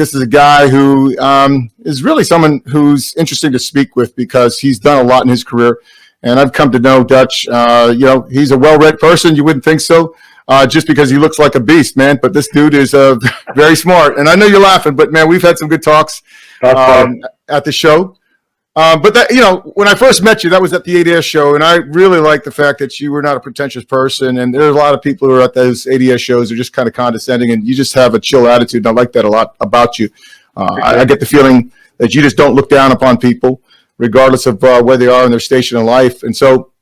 this is a guy who is really someone who's interesting to speak with because he's done a lot in his career. And I've come to know Dutch. He's a well-read person. You wouldn't think so, just because he looks like a beast, man. But this dude is very smart. And I know you're laughing, but man, we've had some good talks at the show. But that, when I first met you, that was at the ADS show, and I really liked the fact that you were not a pretentious person. And there's a lot of people who are at those ADS shows who are just kind of condescending, and you just have a chill attitude. And I like that a lot about you. I get the feeling that you just don't look down upon people, regardless of where they are in their station in life. And so,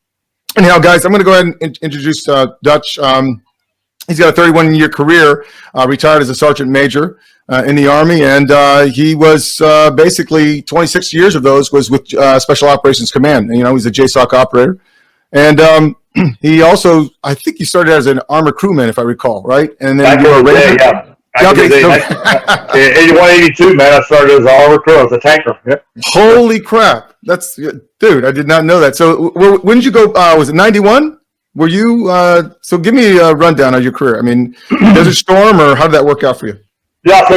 anyhow, guys, I'm going to go ahead and introduce Dutch. He's got a 31-year career, retired as a sergeant major in the Army, and he was basically 26 years of those was with Special Operations Command. And, he's a JSOC operator. And he also, I think he started as an armor crewman, if I recall, right? And then you were a ranger? Yeah. Okay, 81, 82, man, I started as an armor crew. I was a tanker. Yep. Holy crap. Dude, I did not know that. So when did you go, was it 91? Were you, so give me a rundown of your career. I mean, Desert Storm, or how did that work out for you? Yeah,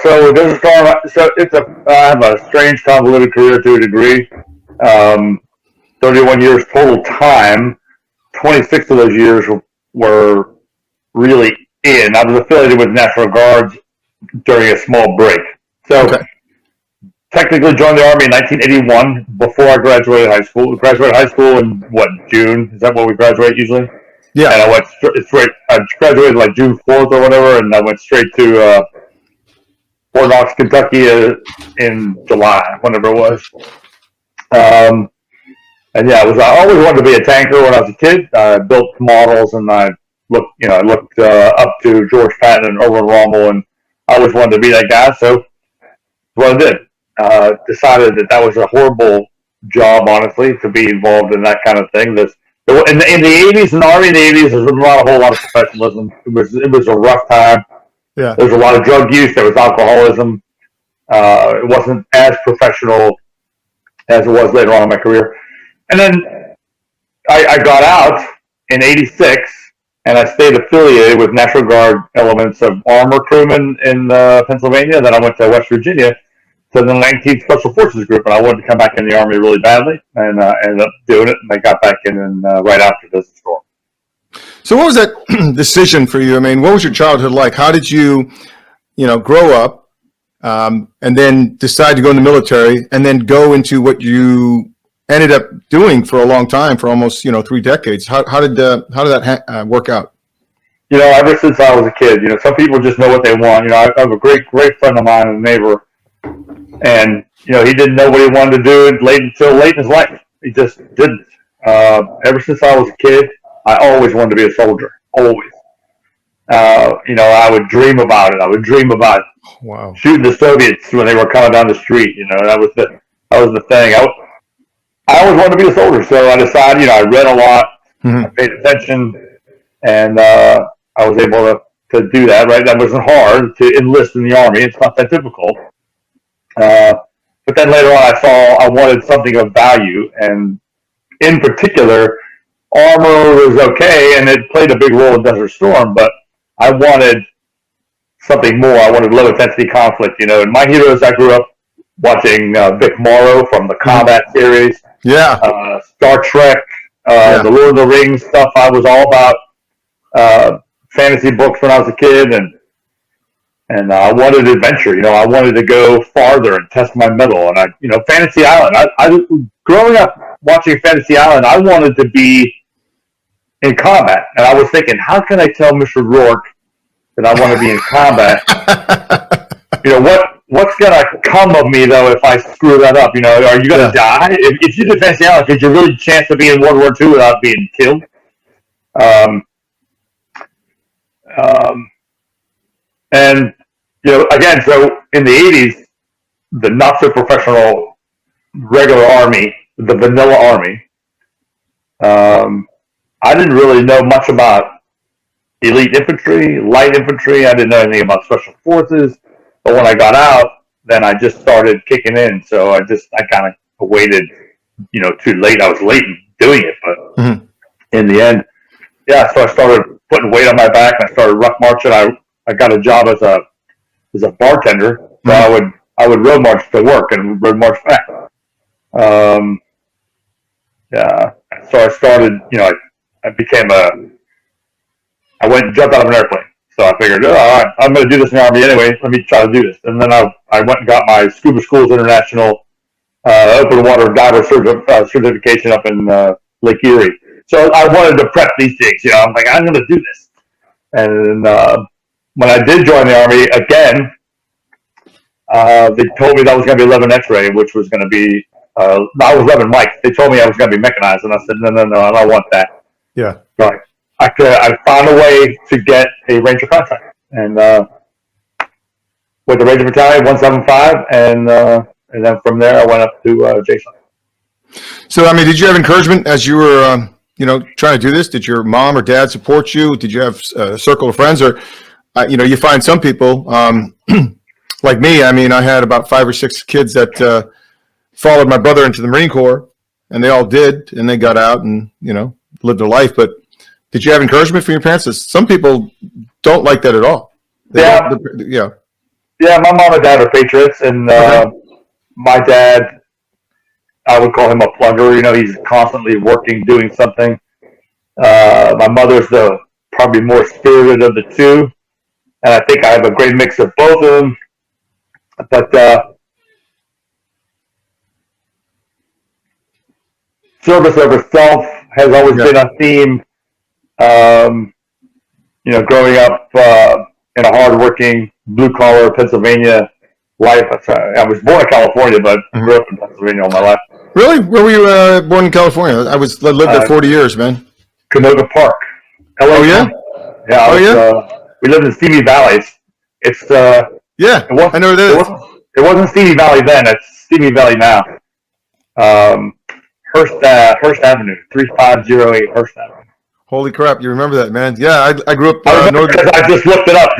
so Desert Storm, I have a strange, convoluted career to a degree. 31 years total time. 26 of those years were really I was affiliated with National Guards during a small break. So technically joined the Army in 1981 before I graduated high school. We graduated high school in, June? Is that when we graduate usually? Yeah. And I went straight, I graduated like June 4th or whatever, and I went straight to Fort Knox, Kentucky in July, whenever it was. And yeah, I always wanted to be a tanker when I was a kid. I built models, and I looked up to George Patton and Erwin Rommel, and I always wanted to be that guy. So what I did, decided that was a horrible job, honestly, to be involved in that kind of thing. In the 80s, in the Army in the 80s, there was not a whole lot of professionalism. It was a rough time. Yeah. There was a lot of drug use. There was alcoholism. It wasn't as professional as it was later on in my career. And then I got out in 86, and I stayed affiliated with National Guard elements of armor crewmen in Pennsylvania. Then I went to West Virginia to the 19th Special Forces Group, and I wanted to come back in the Army really badly, and ended up doing it, and I got back in right after Desert Storm. So what was that decision for you? I mean, what was your childhood like? How did you, grow up and then decide to go in the military and then go into what you ended up doing for a long time, for almost, 3 decades? How did that work out? Ever since I was a kid, some people just know what they want. I have a great friend of mine, a neighbor, and, he didn't know what he wanted to do until late in his life. He just didn't. Ever since I was a kid, I always wanted to be a soldier. Always. I would dream about it. I would dream about shooting the Soviets when they were coming down the street. That was the thing. I always wanted to be a soldier, so I decided, I read a lot, I paid attention, and I was able to do that, right? That wasn't hard to enlist in the Army. It's not that difficult. But then later on, I saw I wanted something of value, and in particular, armor was okay, and it played a big role in Desert Storm, but I wanted something more. I wanted low-intensity conflict. In my heroes, I grew up watching Vic Morrow from the Combat series. Yeah. Star Trek, the Lord of the Rings stuff. I was all about fantasy books when I was a kid, and I wanted adventure. I wanted to go farther and test my mettle. And Fantasy Island. I growing up watching Fantasy Island, I wanted to be in combat, and I was thinking, how can I tell Mr. Rourke that I want to be in combat? What's going to come of me, though, if I screw that up? Are you going to die? If you did Fantasy Island, did you really chance to be in World War II without being killed? And, again, so in the 80s, the not-so-professional regular Army, the vanilla Army, I didn't really know much about elite infantry, light infantry. I didn't know anything about special forces. But when I got out, then I just started kicking in. So I kind of waited, too late. I was late in doing it, but in the end, so I started putting weight on my back, and I started ruck marching. I got a job as a bartender So I would road march to work and road march back. Yeah. So I started, I went and jumped out of an airplane. So I figured, all right, I'm going to do this in the Army anyway. Let me try to do this. And then I went and got my Scuba Schools International open water diver certification up in Lake Erie. So I wanted to prep these things. I'm like, I'm going to do this. And when I did join the Army again, they told me that was going to be 11 X-ray, which was going to be, I was 11 Mike. They told me I was going to be mechanized, and I said, no, I don't want that. Yeah. Right. I found a way to get a Ranger contract, and with the Ranger Battalion 175, and then from there I went up to Jason. So, I mean, did you have encouragement as you were, trying to do this? Did your mom or dad support you? Did you have a circle of friends, or, you find some people, like me. I mean, I had about 5 or 6 kids that followed my brother into the Marine Corps, and they all did, and they got out and lived their life. But did you have encouragement from your parents? Some people don't like that at all. Yeah. My mom and dad are patriots, and my dad, I would call him a plugger. He's constantly working, doing something. My mother's the probably more spirited of the two, and I think I have a great mix of both of them. But service over self has always been a theme. Growing up in a hardworking, blue-collar Pennsylvania life. I was born in California, but grew up in Pennsylvania all my life. Really? Where were you born in California? I lived there 40 years, man. Canoga Park. LA. Oh, yeah? Yeah. We lived in Stevie Valley. It's I know where that is. It wasn't Stevie Valley then. It's Stevie Valley now. Hearst Avenue, 3508 Hearst Avenue. Holy crap! You remember that, man? Yeah, I grew up. I just looked it up.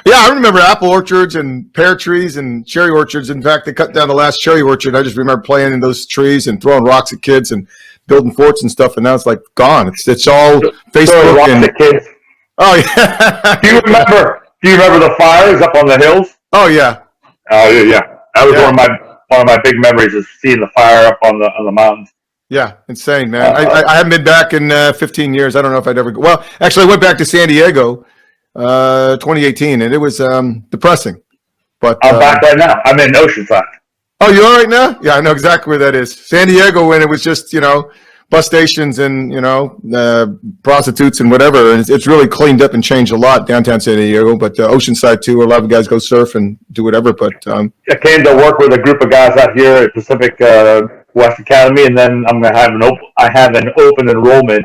Yeah, I remember apple orchards and pear trees and cherry orchards. In fact, they cut down the last cherry orchard. I just remember playing in those trees and throwing rocks at kids and building forts and stuff. And now it's like gone. It's all Facebook and the kids. Oh yeah. Do you remember the fires up on the hills? Oh yeah. Oh yeah. That was one of my big memories is seeing the fire up on the mountains. Yeah, insane, man. I haven't been back in 15 years. I don't know if I'd ever go. Well, actually, I went back to San Diego 2018, and it was depressing. But I'm back right now. I'm in Oceanside. Oh, you all right now? Yeah, I know exactly where that is. San Diego, when it was just, bus stations and, prostitutes and whatever. And it's really cleaned up and changed a lot, downtown San Diego. But Oceanside, too, where a lot of guys go surf and do whatever. But I came to work with a group of guys out here at Pacific West Academy, and then I'm going to have an open enrollment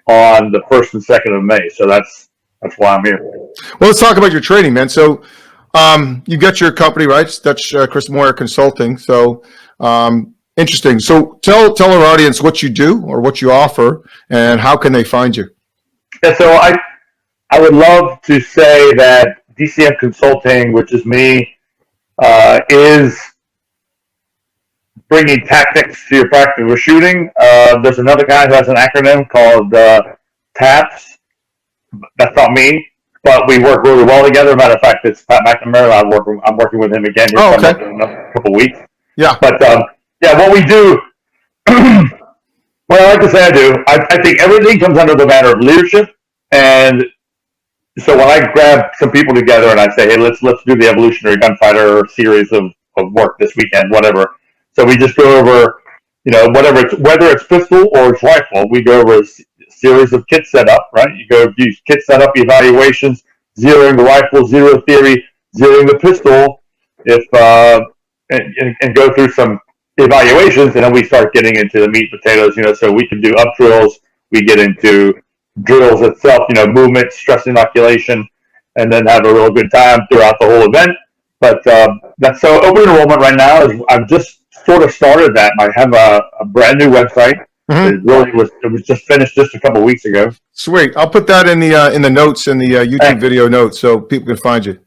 on the 1st and 2nd of May. So that's why I'm here. Well, let's talk about your training, man. So you got your company, right? Dutch Chris Moyer Consulting. So interesting. So tell our audience what you do or what you offer and how can they find you? Yeah, so I would love to say that DCM Consulting, which is me, is bringing tactics to your practice with shooting. There's another guy who has an acronym called TAPS. That's not me, but we work really well together. Matter of fact, it's Pat McNamara. I'm working with him again here in a couple of weeks. Yeah. But what we do, what I like to say I think everything comes under the banner of leadership. And so when I grab some people together and I say, hey, let's do the evolutionary gunfighter series of work this weekend, whatever. So we just go over, whether it's pistol or it's rifle, we go over a series of kit setup, right? You go do kit setup evaluations, zeroing the rifle, zero theory, zeroing the pistol, and go through some evaluations, and then we start getting into the meat and potatoes, so we can do up drills, we get into drills itself, movement, stress inoculation, and then have a real good time throughout the whole event. But that's so open enrollment right now is I've just sort of started that. I have a brand new website. Mm-hmm. It was just finished just a couple of weeks ago. Sweet. I'll put that in the notes in the YouTube video notes so people can find you.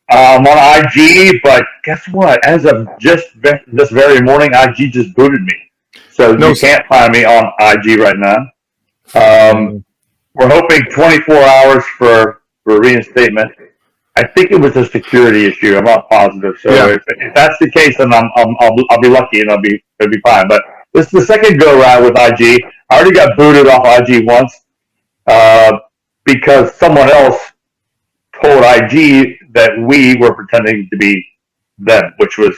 I'm on IG, but guess what? As of just this very morning, IG just booted me. So you can't find me on IG right now. We're hoping 24 hours for reinstatement. I think it was a security issue. I'm not positive. So if that's the case, then I'll be lucky and it'll be fine. But this is the second go round with IG. I already got booted off IG once because someone else told IG that we were pretending to be them, which was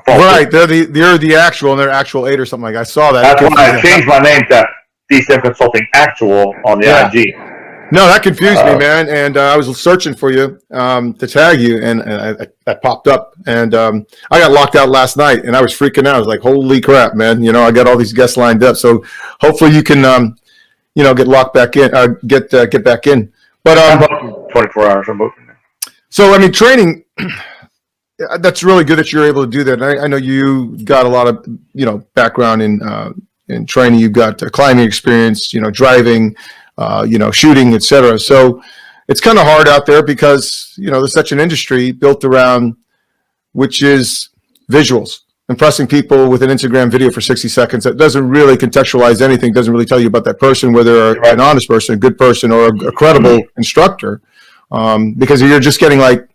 right. They're the actual, and they're actual 8 or something like that. I saw that. That's why I changed my name to DCM Consulting Actual on the IG. No, that confused me, man. And I was searching for you to tag you, and I popped up. And I got locked out last night, and I was freaking out. I was like, holy crap, man. You know, I got all these guests lined up. So hopefully you can, get locked back in, get back in. But I'm 24 hours. I'm open. So, I mean, training, that's really good that you're able to do that. And I know you got a lot of, background in training. You've got climbing experience, driving, shooting, etc. So it's kind of hard out there because, there's such an industry built around, which is visuals, impressing people with an Instagram video for 60 seconds. That doesn't really contextualize anything, doesn't really tell you about that person, whether they're an honest person, a good person, or a credible instructor, because you're just getting a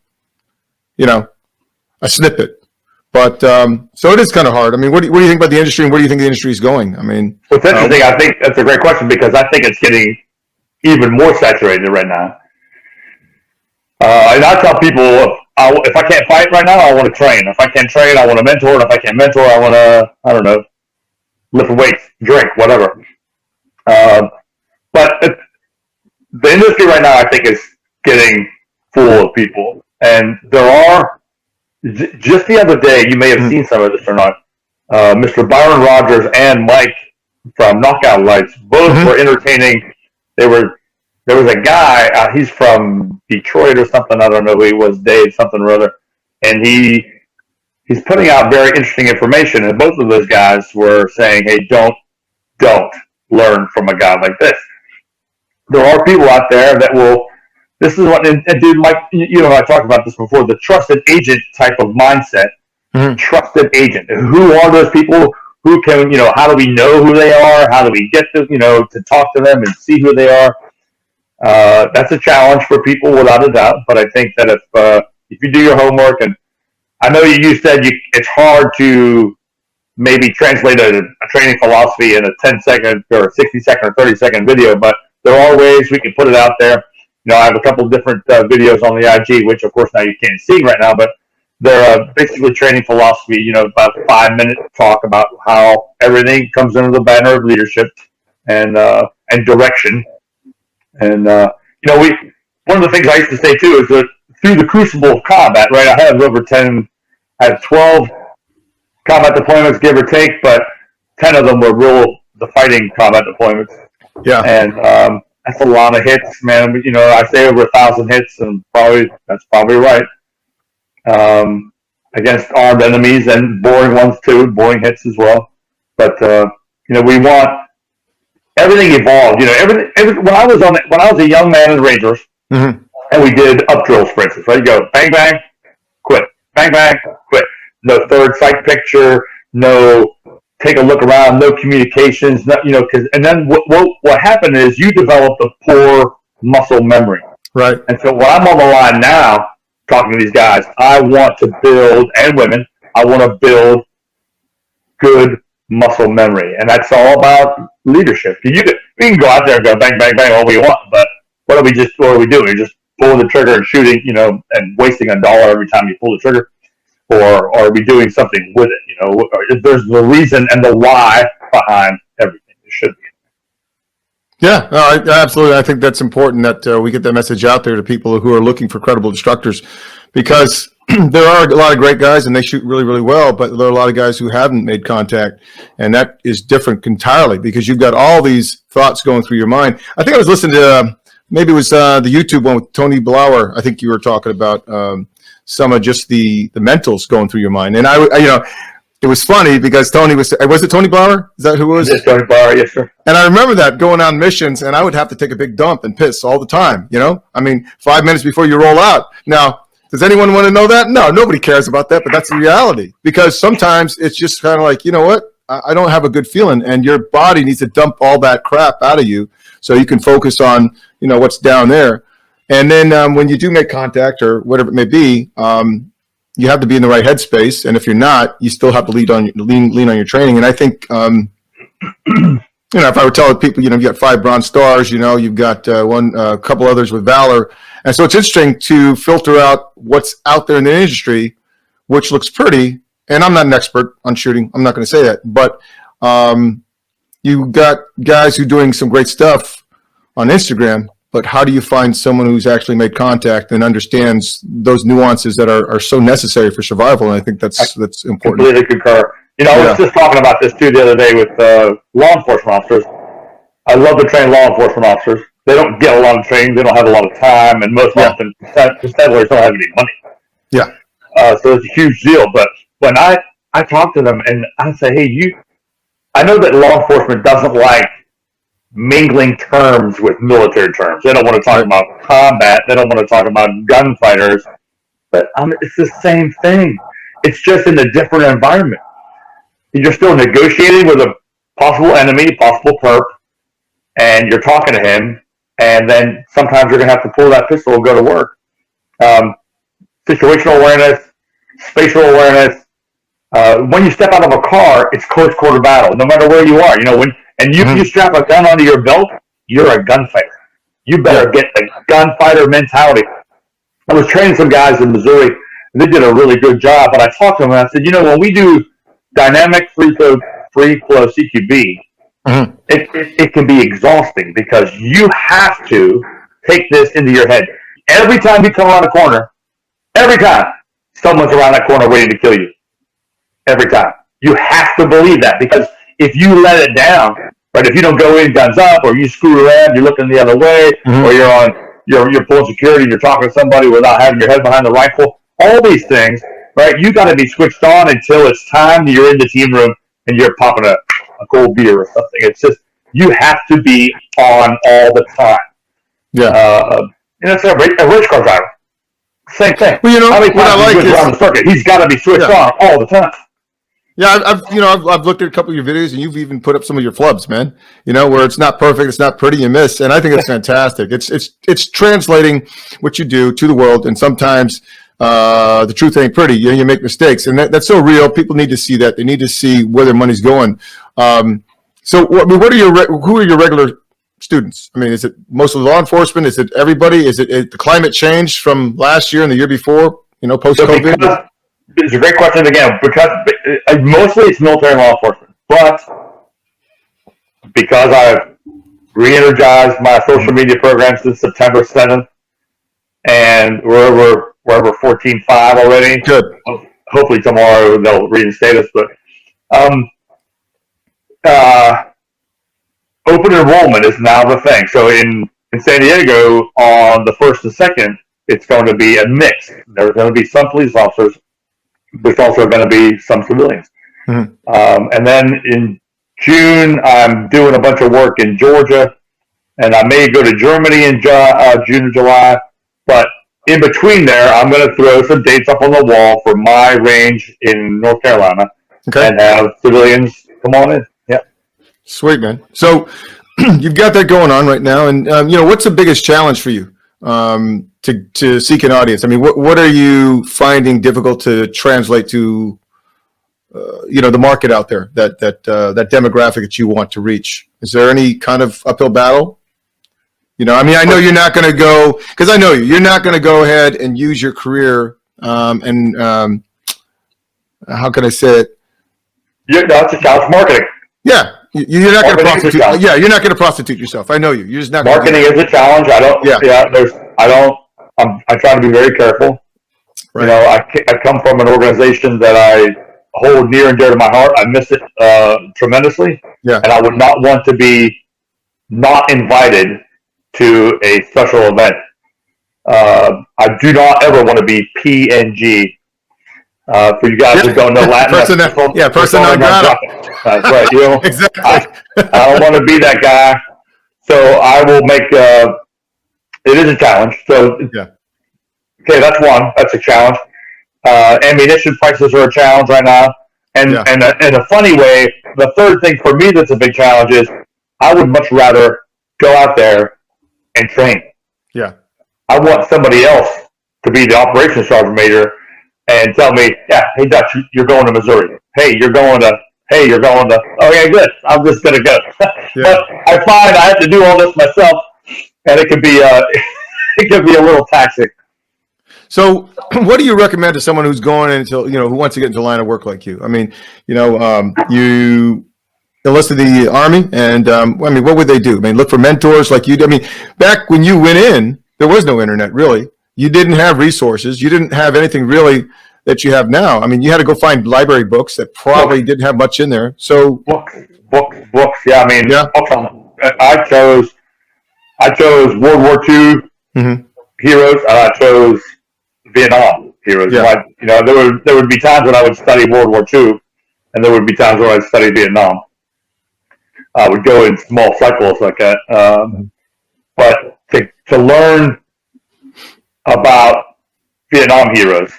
snippet. But so it is kind of hard. I mean, what do you think about the industry, and where do you think the industry is going? I mean, well, it's interesting. I think that's a great question because I think it's getting even more saturated right now. And I tell people, if I can't fight right now, I want to train. If I can't train, I want to mentor. And if I can't mentor, I want to, lift weights, drink, whatever. But the industry right now, I think, is getting full of people. And there are, just the other day, you may have seen some of this or not, Mr. Byron Rogers and Mike from Knockout Lights both were entertaining. There was a guy, he's from Detroit or something, I don't know who he was, Dave something or other, and he's putting out very interesting information, and both of those guys were saying, hey, don't learn from a guy like this. There are people out there that will, this is what, and dude, Mike, I talked about this before, the trusted agent type of mindset, trusted agent. Who are those people? Who can, how do we know who they are? How do we get them, to talk to them and see who they are? That's a challenge for people without a doubt, but I think that if you do your homework, and I know you said it's hard to maybe translate a training philosophy in a 10-second or 60-second or 30-second video, but there are ways we can put it out there. I have a couple of different videos on the IG, which of course now you can't see right now, but they're basically training philosophy, about a 5-minute talk about how everything comes under the banner of leadership and direction. And, one of the things I used to say too is that through the crucible of combat, right, I had 12 combat deployments, give or take, but 10 of them were the fighting combat deployments. Yeah. And, that's a lot of hits, man. I say over 1,000 hits, and that's probably right. Against armed enemies and boring ones too, boring hits as well. But, we want, everything evolved. When I was a young man in the Rangers, and we did up drills, for instance, right? You go bang bang, quit, bang bang, quit. No third sight picture, no take a look around, no communications, and then what happened is you developed a poor muscle memory, right? And so when I'm on the line now talking to these guys, I want to build, and women, I want to build good muscle memory, and that's all about leadership. We can go out there and go bang, bang, bang all we want, but what are we doing? We're just pulling the trigger and shooting, and wasting $1 every time you pull the trigger, or are we doing something with it? There's the reason and the why behind everything. It should be. Yeah, absolutely. I think that's important that we get that message out there to people who are looking for credible instructors, because there are a lot of great guys and they shoot really, really well, but there are a lot of guys who haven't made contact, and that is different entirely because you've got all these thoughts going through your mind. I think I was listening to maybe it was the YouTube one with Tony Blauer. I think you were talking about some of just the mentals going through your mind, and I it was funny because Tony was it Tony Blauer? Is that who it was? Yes, Tony Blauer, yes, sir. And I remember that going on missions, and I would have to take a big dump and piss all the time. 5 minutes before you roll out. Now, does anyone want to know that? No, nobody cares about that, but that's the reality. Because sometimes it's just kind of like, you know what? I don't have a good feeling, and your body needs to dump all that crap out of you so you can focus on, what's down there. And then when you do make contact or whatever it may be, you have to be in the right headspace. And if you're not, you still have to lean on your training. And I think, if I were telling people, you got 5 bronze stars, you've got a couple others with Valor. And so it's interesting to filter out what's out there in the industry, which looks pretty. And I'm not an expert on shooting. I'm not going to say that. But you got guys who are doing some great stuff on Instagram. But how do you find someone who's actually made contact and understands those nuances that are so necessary for survival? And I think that's important. Completely concur. I was just talking about this too the other day with law enforcement officers. I love to train law enforcement officers. They don't get a lot of training. They don't have a lot of time, and most often, settlers don't have any money. Yeah. So it's a huge deal. But when I talk to them and I say, hey, I know that law enforcement doesn't like mingling terms with military terms. They don't want to talk about combat. They don't want to talk about gunfighters. But it's the same thing. It's just in a different environment. You're still negotiating with a possible enemy, possible perp, and you're talking to him, and then sometimes you're going to have to pull that pistol and go to work. Situational awareness, spatial awareness. When you step out of a car, it's close quarter battle, no matter where you are. You strap a gun onto your belt, you're a gunfighter. You better get the gunfighter mentality. I was training some guys in Missouri, and they did a really good job, but I talked to them, and I said, when we do dynamic free flow CQB, it can be exhausting because you have to take this into your head. Every time you come around a corner, someone's around that corner waiting to kill you. Every time. You have to believe that, because if you let it down, right, if you don't go in guns up, or you screw around, you're looking the other way, or you're pulling security, you're talking to somebody without having your head behind the rifle, all these things, right, you got to be switched on until it's time you're in the team room and you're popping a cold beer or something. It's just, you have to be on all the time. Yeah. It's a race car driver. Same thing. Well, what I like is around the circuit, he's got to be switched on all the time. Yeah, I've looked at a couple of your videos, and you've even put up some of your flubs, man. Where it's not perfect, it's not pretty, you miss, and I think it's fantastic. It's translating what you do to the world, and sometimes the truth ain't pretty. You make mistakes, and that's so real. People need to see that. They need to see where their money's going. So, who are your regular students? I mean, is it mostly law enforcement? Is it everybody? Is it the climate change from last year and the year before? Post-COVID. It's a great question again, because mostly it's military law enforcement, but because I've re-energized my social media program since September 7th, and we're over 14.5 already. Good. Hopefully tomorrow they'll reinstate us, but open enrollment is now the thing. So in San Diego on the 1st and 2nd, it's going to be a mix. There's going to be some police officers. There's also going to be some civilians. And then in June, I'm doing a bunch of work in Georgia, and I may go to Germany in June or July. But in between there, I'm going to throw some dates up on the wall for my range in North Carolina and have civilians come on in. Yeah. Sweet, man. So you've got that going on right now. And, what's the biggest challenge for you to seek an audience? I mean, what are you finding difficult to translate to, the market out there, that demographic that you want to reach? Is there any kind of uphill battle? I know you're not going to go, because I know you're not going to go ahead and use your career how can I say it? That's a challenge. Marketing. Yeah. You're not going to prostitute. Yeah, you're not going to prostitute yourself. I know you. You're just not. Marketing is a challenge. I try to be very careful. Right. I come from an organization that I hold near and dear to my heart. I miss it tremendously. Yeah. And I would not want to be not invited to a special event. I do not ever want to be PNG. For you guys who don't know Latin, person non grata. That's right. Exactly. I don't want to be that guy. So I will make. It is a challenge. So okay, that's one. That's a challenge. Ammunition prices are a challenge right now, and in a funny way, the third thing for me that's a big challenge is I would much rather go out there and train. Yeah. I want somebody else to be the operations sergeant major and tell me, yeah, hey Dutch, you're going to Missouri. Hey, you're going to. Okay, good. I'm just gonna go. Yeah. But I find I have to do all this myself, and it can be it can be a little taxing. So, what do you recommend to someone who's going into, who wants to get into line of work like you? I mean, you enlisted the Army, and what would they do? I mean, look for mentors like you. I mean, back when you went in, there was no internet really. You didn't have resources. You didn't have anything really that you have now. I mean, you had to go find library books that probably didn't have much in there. So books. Yeah, I mean, books on, I chose World War II heroes, and I chose Vietnam heroes. Yeah. There would be times when I would study World War II, and there would be times when I'd study Vietnam. I would go in small cycles like that. But to learn about Vietnam heroes,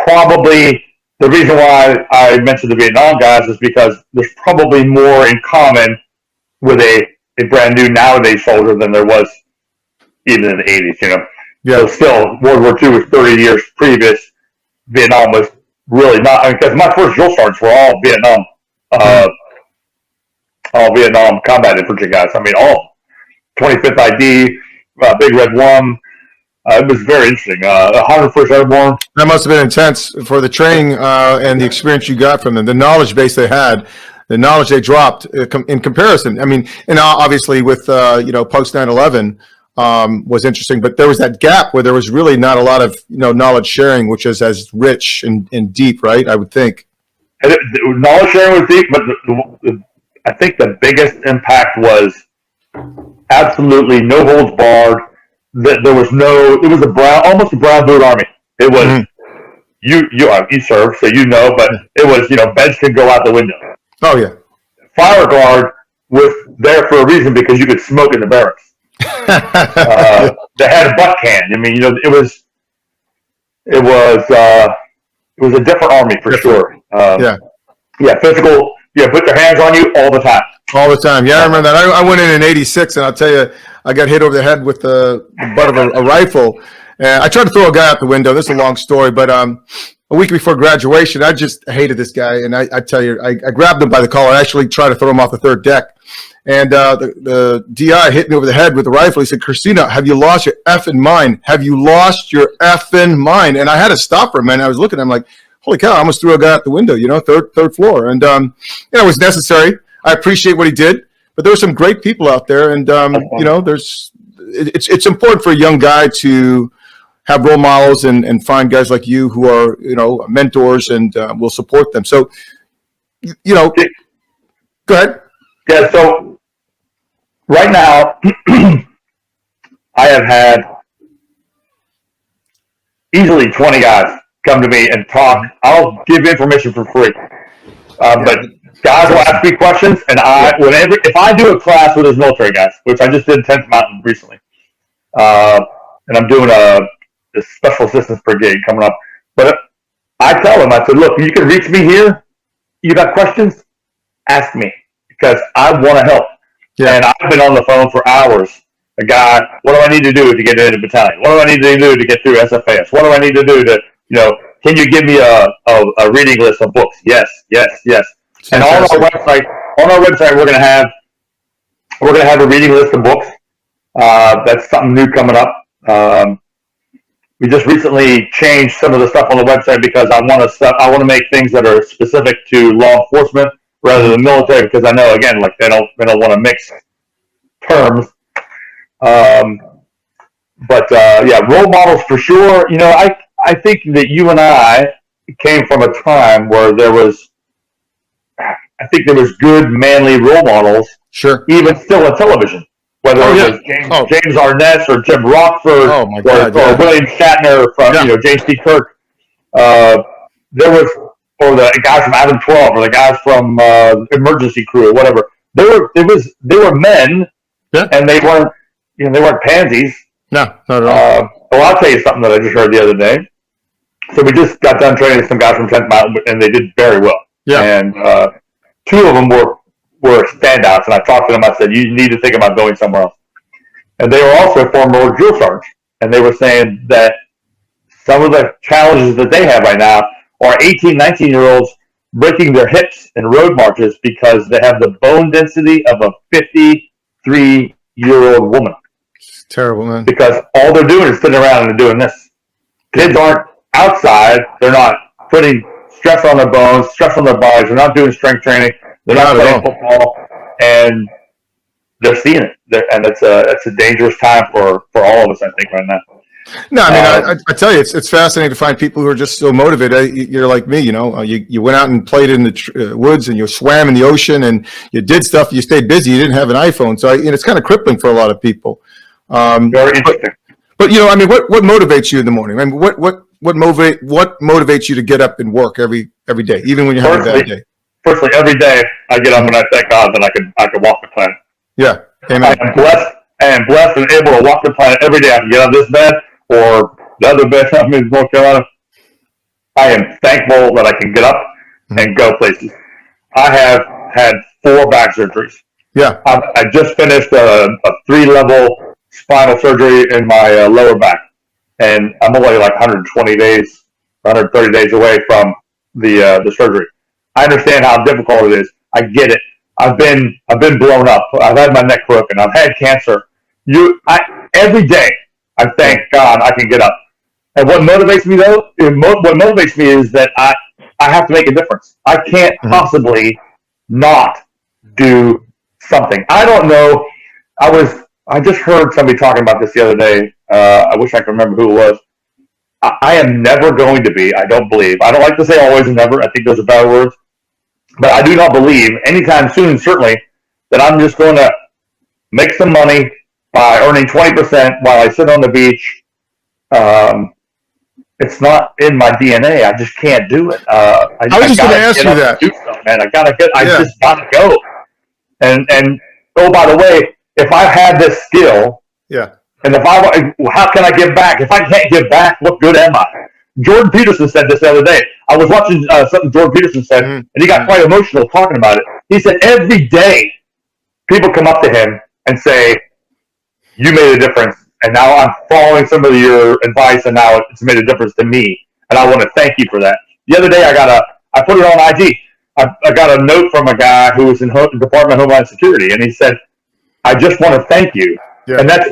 probably the reason why I mentioned the Vietnam guys is because there's probably more in common with a brand new nowadays soldier than there was even in the 80s, Yeah. So still, World War II was 30 years previous. Vietnam was really not, because my first drill sergeants were all Vietnam combat infantry guys. I mean, all 25th ID, Big Red 1. It was very interesting. 101st Airborne. That must have been intense for the training and the experience you got from them, the knowledge base they had, the knowledge they dropped in comparison. I mean, and obviously with, post 9/11 was interesting, but there was that gap where there was really not a lot of, knowledge sharing, which is as rich and deep, right? I would think. Knowledge sharing was deep, but I think the biggest impact was absolutely no holds barred. There was it was almost a brown boot army. It was you served, so but it was beds could go out the window. Oh yeah. Fire guard was there for a reason because you could smoke in the barracks. They had a butt can. I mean, it was a different army for sure. Physical. Yeah, put their hands on you all the time. All the time. Yeah, I remember that. I went in '86, and I'll tell you, I got hit over the head with the butt of a rifle. And I tried to throw a guy out the window. This is a long story, but a week before graduation, I just hated this guy. And I tell you, I grabbed him by the collar. I actually tried to throw him off the third deck. And the DI hit me over the head with a rifle. He said, "Kurcina, have you lost your effing mind? Have you lost your effing mind?" And I had to stop for a minute. I was looking at him like, holy cow, I almost threw a guy out the window, third floor. And, it was necessary. I appreciate what he did. But there were some great people out there. And, it's important for a young guy to have role models and find guys like you who are, mentors and will support them. So, go ahead. Yeah, so right now, I have had easily 20 guys come to me and talk. I'll give information for free. But guys will ask me questions, and if I do a class with those military guys, which I just did 10th Mountain recently, and I'm doing a special assistance brigade coming up, but I tell them, I said, look, you can reach me here. You got questions? Ask me, because I want to help. Yeah. And I've been on the phone for hours. A guy, what do I need to do to get into the battalion? What do I need to do to get through SFAS? What do I need to do to, can you give me a reading list of books? Yes. And on our website, we're going to have a reading list of books. That's something new coming up. We just recently changed some of the stuff on the website because I want to make things that are specific to law enforcement rather than military, because I know, again, like they don't want to mix terms. But role models for sure. I think that you and I came from a time where there was good manly role models. Sure. Even still on television, whether it was James Arness or Jim Rockford or William Shatner from James T. Kirk. Or the guys from Adam 12 or the guys from Emergency Crew or whatever. They were men, and they weren't pansies. No, not at all. Well, I'll tell you something that I just heard the other day. So we just got done training some guys from 10th Mountain, and they did very well. Yeah. And two of them were standouts, and I talked to them. I said, you need to think about going somewhere else. And they were also former drill sergeants. and they were saying that some of the challenges that they have right now are 18, 19-year-olds breaking their hips in road marches because they have the bone density of a 53-year-old woman. It's terrible, man. Because all they're doing is sitting around and doing this. Kids aren't outside. They're not putting stress on their bones, stress on their bodies. They're not doing strength training. They're not playing football, and they're seeing it. And it's a dangerous time for all of us, I think, right now. No, I mean, I tell you, it's fascinating to find people who are just so motivated. You're like me, you went out and played in the woods, and you swam in the ocean, and you did stuff. You stayed busy. You didn't have an iPhone, so it's kind of crippling for a lot of people. Very interesting. But I mean, what motivates you in the morning? I mean, what motivates you to get up and work every day, even when you're having a bad day? Personally, every day I get up and I thank God that I can walk the planet. Yeah, amen. I am blessed and able to walk the planet every day. I can get out of this bed or the other bed I'm in North Carolina. I am thankful that I can get up and go places. I have had 4 back surgeries. Yeah, I just finished a 3-level spinal surgery in my lower back, and I'm only like 120 days, 130 days away from the surgery. I understand how difficult it is. I get it. I've been blown up. I've had my neck broken. I've had cancer. Every day I thank God I can get up. And what motivates me though, what motivates me is that I have to make a difference. I can't possibly not do something. I don't know. I just heard somebody talking about this the other day. I wish I could remember who it was. I am never going to be, I don't believe. I don't like to say always and never. I think those are bad words. But I do not believe anytime soon, certainly, that I'm just going to make some money by earning 20% while I sit on the beach. It's not in my DNA. I just can't do it. I was just going to ask you that. Man, I just gotta go. And oh, by the way, if I had this skill, and how can I give back? If I can't give back, what good am I? Jordan Peterson said this the other day. I was watching something Jordan Peterson said, and he got quite emotional talking about it. He said every day people come up to him and say, "You made a difference, and now I'm following some of your advice, and now it's made a difference to me, and I want to thank you for that." The other day, I put it on IG. I got a note from a guy who was in Department of Homeland Security, and he said, "I just want to thank you," and that's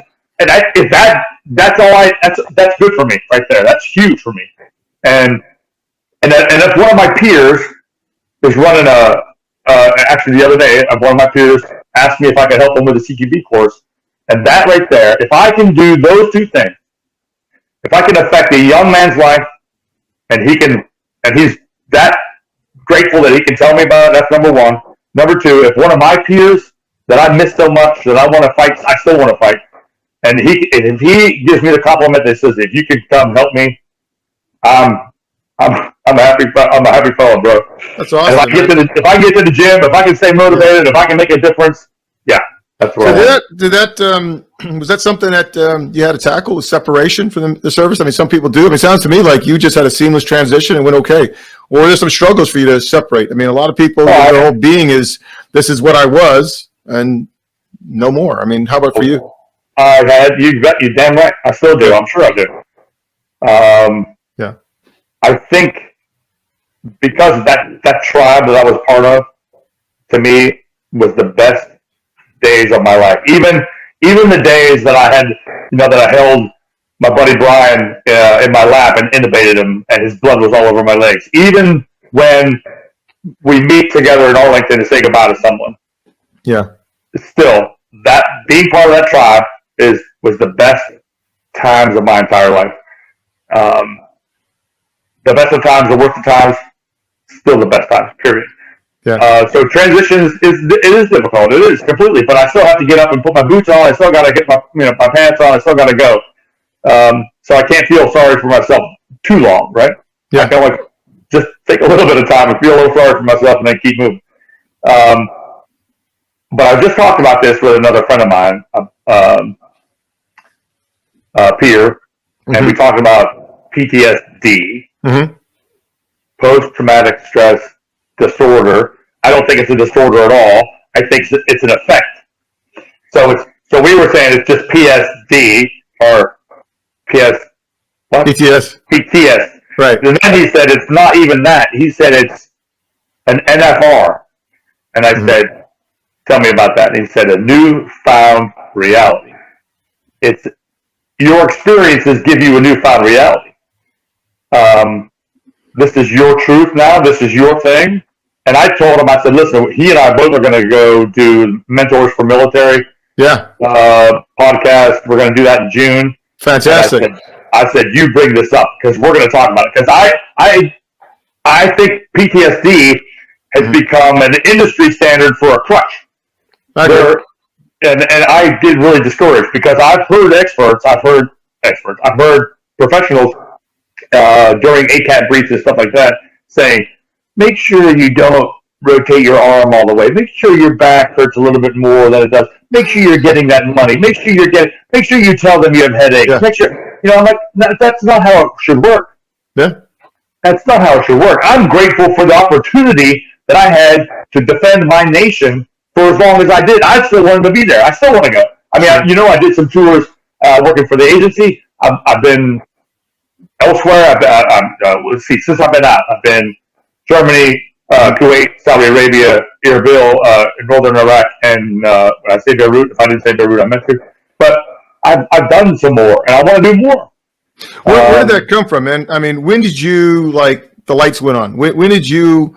good for me right there. That's huge for me, and if one of my peers is running actually the other day, one of my peers asked me if I could help him with a CQB course, and that right there, if I can do those 2 things, if I can affect a young man's life, and he's that grateful that he can tell me about it, that's number 1. Number 2, if one of my peers that I miss so much that I want to fight, I still want to fight. And if he gives me the compliment that says, "If you could come help me, I'm a happy fellow, bro." That's awesome. If I get to the gym, if I can stay motivated, if I can make a difference, that's what. Was that something that you had to tackle, with separation from the service? I mean, some people do. I mean, it sounds to me like you just had a seamless transition and went okay. Or were there some struggles for you to separate? I mean, a lot of people, their whole being is, this is what I was, and no more. I mean, how about for you? You damn right. I still do. I'm sure I do. I think because that tribe that I was part of, to me, was the best days of my life. Even the days that I had, that I held my buddy Brian in my lap and intubated him, and his blood was all over my legs. Even when we meet together in Arlington to say goodbye to someone. Yeah. Still, that being part of that tribe was the best times of my entire life. The best of times, the worst of times, still the best times, period. Yeah. So transitions it is difficult. It is completely, but I still have to get up and put my boots on. I still got to get my pants on. I still got to go. So I can't feel sorry for myself too long, right? Yeah. I can just take a little bit of time and feel a little sorry for myself and then keep moving. But I just talked about this with another friend of mine, peer, and we talked about PTSD, post-traumatic stress disorder. I don't think it's a disorder at all. I think it's an effect. So we were saying it's just PSD or what? PTS. PTS. Right. And then he said, it's not even that. He said, it's an NFR. And I said, tell me about that. And he said, a newfound reality. It's your experiences give you a newfound reality. This is your truth now. This is your thing. And I told him, I said, listen, he and I both are going to go do Mentors for Military podcast. We're going to do that in June. Fantastic. I said, you bring this up because we're going to talk about it. Because I think PTSD has become an industry standard for a crutch. And I get really discouraged because I've heard professionals during ACAT briefs and stuff like that saying, make sure you don't rotate your arm all the way. Make sure your back hurts a little bit more than it does. Make sure you're getting that money. Make sure you tell them you have headaches. Yeah. Make sure, I'm like, that's not how it should work. Yeah. That's not how it should work. I'm grateful for the opportunity that I had to defend my nation for as long as I did. I still wanted to be there. I still want to go. I mean, I did some tours working for the agency. I've been elsewhere. Let's see, since I've been out, I've been Germany, Kuwait, Saudi Arabia, Erbil, Northern Iraq, and when I say Beirut, if I didn't say Beirut, I meant to. But I've done some more, and I want to do more. Where did that come from, man? I mean, when did you, the lights went on? When did you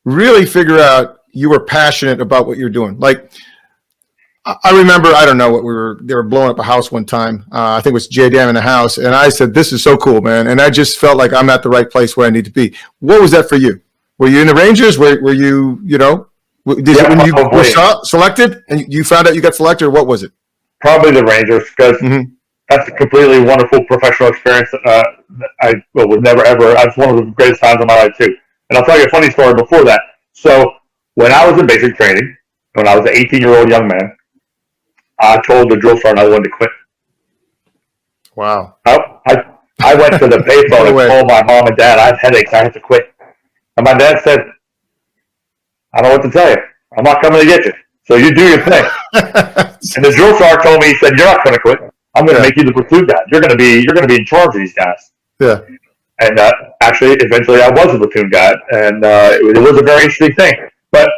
really figure out you were passionate about what you're doing? I remember, I don't know they were blowing up a house one time. I think it was JDAM in the house. And I said, this is so cool, man. And I just felt like I'm at the right place where I need to be. What was that for you? Were you in the Rangers? Were you, when you were selected and you found out you got selected, or what was it? Probably the Rangers, because that's a completely wonderful professional experience. I would never, ever, that's one of the greatest times of my life too. And I'll tell you a funny story before that. So when I was in basic training, when I was an 18-year-old young man, I told the drill sergeant I wanted to quit. Wow. I went to the payphone and told my mom and dad, I have headaches, I have to quit. And my dad said, I don't know what to tell you. I'm not coming to get you. So you do your thing. And the drill sergeant told me, he said, you're not going to quit. I'm going to make you the platoon guy. You're going to be in charge of these guys. Yeah. And actually, eventually I was a platoon guy. And it was a very interesting thing. But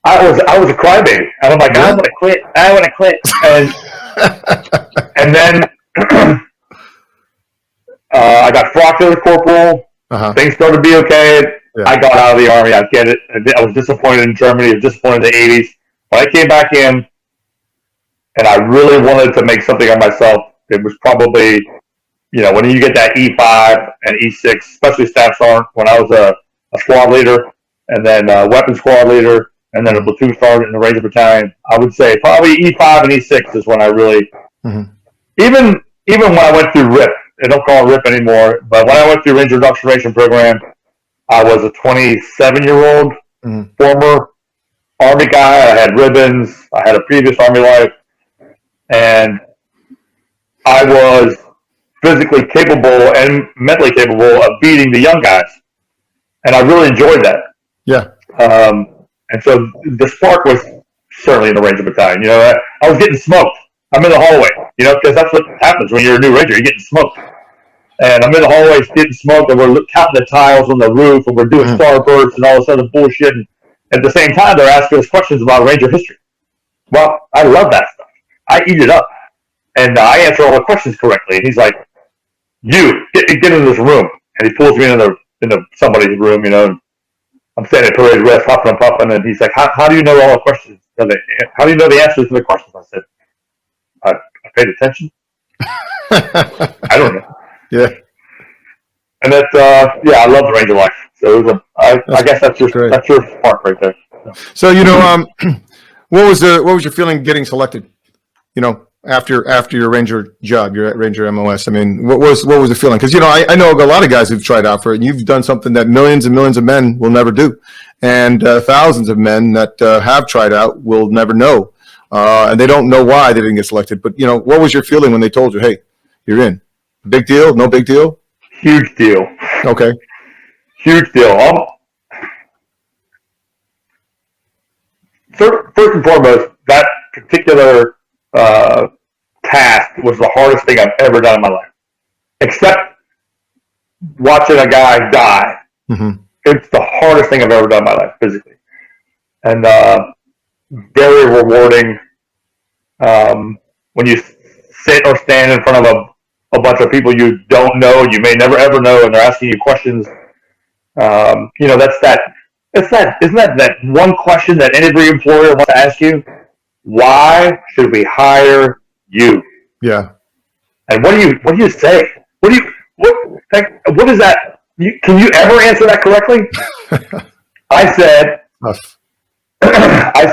I was a crybaby. And I'm like, I want to quit. I want to quit. And then I got frocked as a corporal. Things started to be okay. Yeah. I got out of the Army. I get it. I was disappointed in Germany. I was disappointed in the 80s. When I came back in, and I really wanted to make something of myself, it was probably, when you get that E5 and E6, especially Staff Sergeant, when I was a squad leader, and then weapons squad leader, and then a platoon sergeant in the Ranger Battalion, I would say probably E5 and E6 is when I really, even when I went through RIP, they don't call it RIP anymore, but when I went through Ranger Indoctrination Program, I was a 27-year-old former Army guy. I had ribbons. I had a previous Army life. And I was physically capable and mentally capable of beating the young guys. And I really enjoyed that. Yeah. And so the spark was certainly in the Ranger Battalion. I was getting smoked. I'm in the hallway, because that's what happens when you're a new Ranger. You're getting smoked. And I'm in the hallways getting smoked, and we're counting the tiles on the roof, and we're doing starbursts and all this other bullshit. And at the same time, they're asking us questions about Ranger history. Well, I love that stuff. I eat it up. And I answer all the questions correctly. And he's like, you, get into this room. And he pulls me into somebody's room, and I'm standing at parade rest, huffing and puffing, and he's like, how do you know all the questions? How do you know the answers to the questions? I said, I paid attention. I don't know. Yeah. And that's, I love the Ranger life. So it was I guess that's your spark right there. So, what was your feeling getting selected? After your Ranger job, your Ranger MOS. I mean, what was the feeling? Because I know a lot of guys who've tried out for it, and you've done something that millions and millions of men will never do, and thousands of men that have tried out will never know, and they don't know why they didn't get selected. But what was your feeling when they told you, "Hey, you're in"? Big deal? No big deal? Huge deal. Okay. Huge deal. First and foremost, that particular task was the hardest thing I've ever done in my life. except watching a guy die. Mm-hmm. It's the hardest thing I've ever done in my life physically, and very rewarding. When you sit or stand in front of a bunch of people you don't know, you may never ever know, and they're asking you questions. That's that. Isn't that one question that every employer wants to ask you? Why should we hire you? Yeah. And what do you say? What is that? Can you ever answer that correctly? I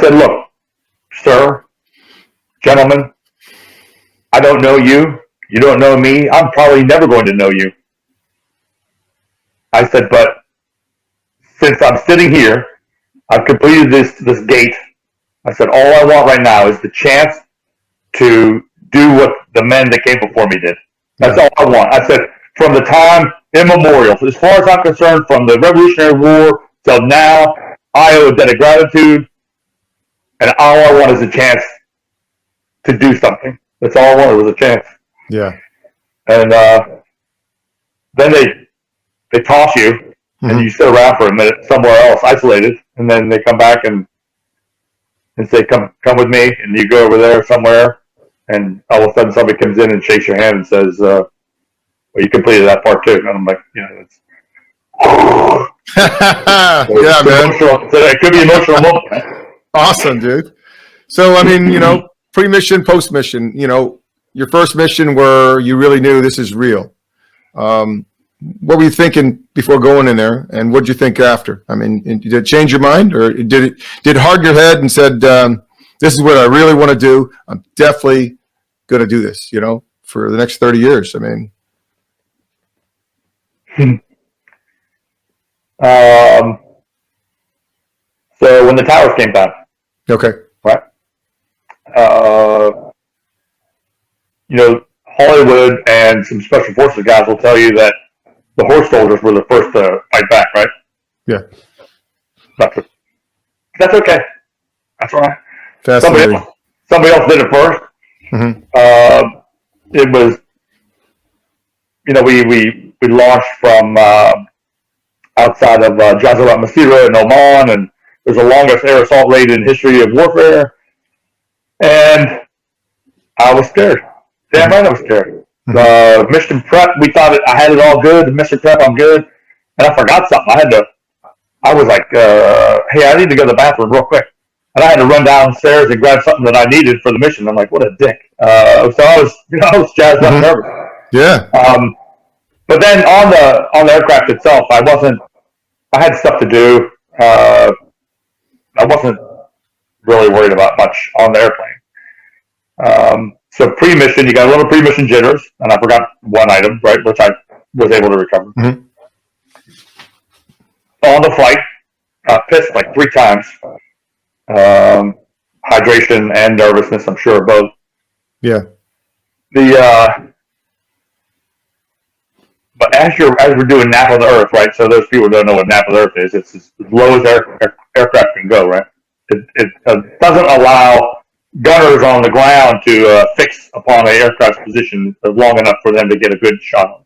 said, look, sir, gentlemen, I don't know you. You don't know me. I'm probably never going to know you. I said, but since I'm sitting here, I've completed this gate. I said, all I want right now is the chance to do what the men that came before me did. That's all I want. I said, from the time immemorial, as far as I'm concerned, from the Revolutionary War till now, I owe a debt of gratitude, and all I want is a chance to do something. That's all I wanted was a chance. Yeah. And then they toss you, and you sit around for a minute somewhere else, isolated, and then they come back and say, come with me, and you go over there somewhere, and all of a sudden somebody comes in and shakes your hand and says, well, you completed that part too. And I'm like, it's yeah, man. It could be emotional moment. Awesome, dude. So, I mean, pre-mission, post-mission, your first mission where you really knew this is real. What were you thinking before going in there, and what did you think after? I mean, did it change your mind, or did it harden your head and said, this is what I really want to do. I'm definitely going to do this, for the next 30 years. I mean. So when the towers came down. Okay. Right. Hollywood and some special forces guys will tell you that the horse soldiers were the first to fight back, right? Yeah. That's okay. That's all right. Fascinating. Somebody else did it first. Mm-hmm. It was, we launched from outside of Jazz Masira in Oman, and it was the longest air assault raid in history of warfare. And I was scared. Damn right I was scared. Mission prep, we thought I had it all good. The mission prep, I'm good. And I forgot something. I was like, hey, I need to go to the bathroom real quick. And I had to run downstairs and grab something that I needed for the mission. I'm like, what a dick. So I was jazzed up nervous. Yeah. But then on the aircraft itself, I had stuff to do. I wasn't really worried about much on the airplane. So pre-mission, you got a little pre-mission jitters, and I forgot one item, right, which I was able to recover. Mm-hmm. On the flight, pissed like 3 times. Hydration and nervousness, I'm sure, both. Yeah. But as we're doing nap of the earth, right? So those people don't know what nap of the earth is. It's as low as aircraft can go, right? It doesn't allow gunners on the ground to fix upon an aircraft's position long enough for them to get a good shot on.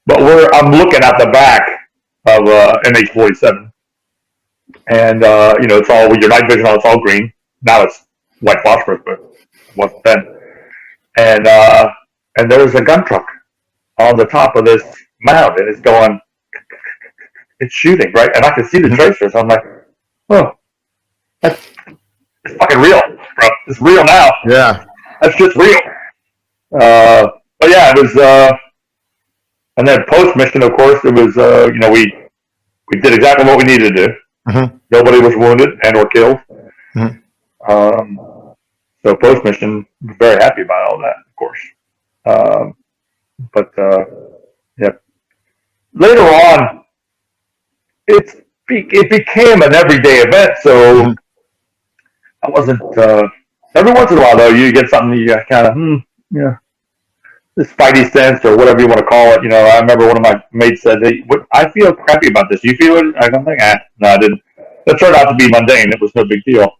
But I'm looking at the back of MH-47, and it's all with your night vision on. It's all green. Now it's white phosphorus, but it wasn't then. And there's a gun truck on the top of this mound, and it's shooting, right? And I can see the tracers. I'm like, oh, it's fucking real, bro. It's real now. Yeah. That's just real. But yeah, it was, and then post-mission, of course, it was, we did exactly what we needed to do. Mm-hmm. Nobody was wounded and or killed. Mm-hmm. So post-mission, very happy about all that, of course. But yeah, later on, it became an everyday event. So I wasn't. Every once in a while, though, you get something you kind of this spidey sense or whatever you want to call it. I remember one of my mates said, "Hey, I feel crappy about this. You feel it?" I don't think. No, I didn't. It turned out to be mundane. It was no big deal.